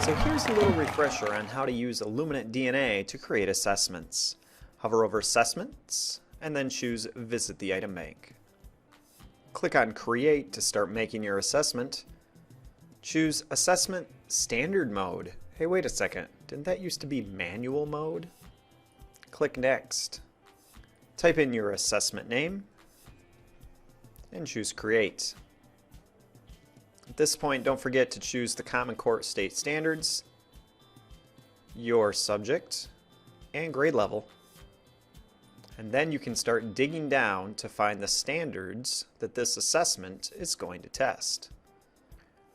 So here's a little refresher on how to use Illuminate DnA to create assessments. Hover over Assessments, and then choose Visit the Item Bank. Click on Create to start making your assessment. Choose Assessment Standard Mode. Hey, wait a second, didn't that used to be Manual Mode? Click Next. Type in your assessment name, and choose Create. At this point, don't forget to choose the Common Core State Standards, your subject, and grade level. And then you can start digging down to find the standards that this assessment is going to test.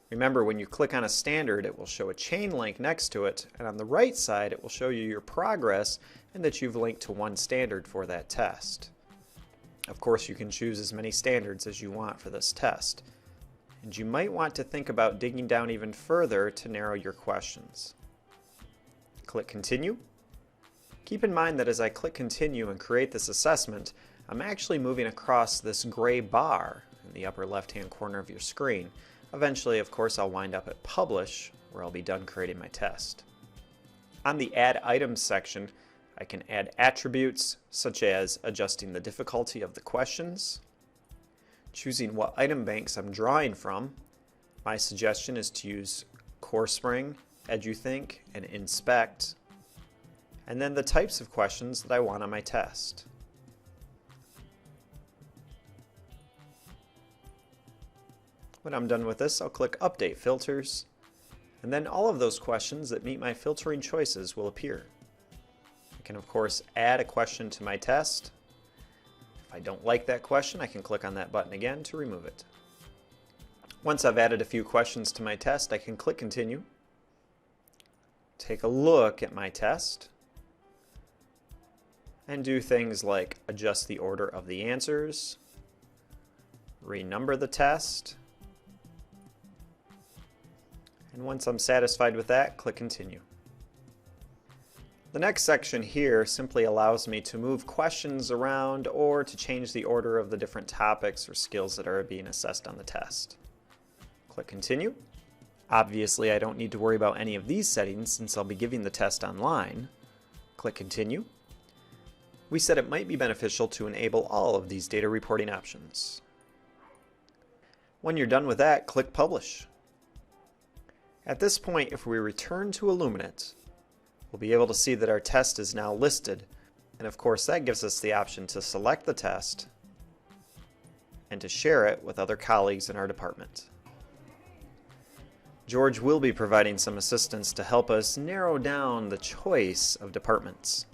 Remember, when you click on a standard, it will show a chain link next to it, and on the right side it will show you your progress and that you've linked to one standard for that test. Of course, you can choose as many standards as you want for this test. And you might want to think about digging down even further to narrow your questions. Click Continue. Keep in mind that as I click Continue and create this assessment, I'm actually moving across this gray bar in the upper left-hand corner of your screen. Eventually, of course, I'll wind up at Publish, where I'll be done creating my test. On the Add Items section, I can add attributes such as adjusting the difficulty of the questions, choosing what item banks I'm drawing from. My suggestion is to use CoreSpring, EduThink, and Inspect, and then the types of questions that I want on my test. When I'm done with this, I'll click Update Filters, and then all of those questions that meet my filtering choices will appear. I can, of course, add a question to my test. If I don't like that question, I can click on that button again to remove it. Once I've added a few questions to my test, I can click Continue, take a look at my test, and do things like adjust the order of the answers, renumber the test, and once I'm satisfied with that, click Continue. The next section here simply allows me to move questions around or to change the order of the different topics or skills that are being assessed on the test. Click Continue. Obviously, I don't need to worry about any of these settings since I'll be giving the test online. Click Continue. We said it might be beneficial to enable all of these data reporting options. When you're done with that, click Publish. At this point, if we return to Illuminate, we'll be able to see that our test is now listed, and of course that gives us the option to select the test and to share it with other colleagues in our department. George will be providing some assistance to help us narrow down the choice of departments.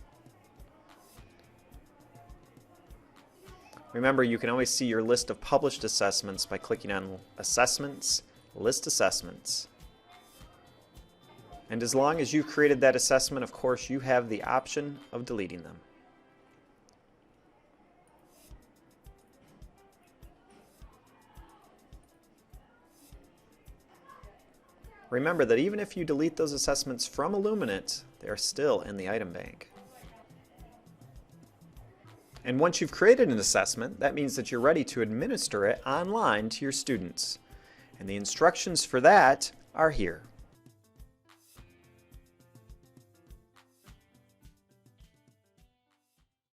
Remember, you can always see your list of published assessments by clicking on Assessments, List Assessments. And as long as you've created that assessment, of course, you have the option of deleting them. Remember that even if you delete those assessments from Illuminate, they're still in the item bank. And once you've created an assessment, that means that you're ready to administer it online to your students. And the instructions for that are here.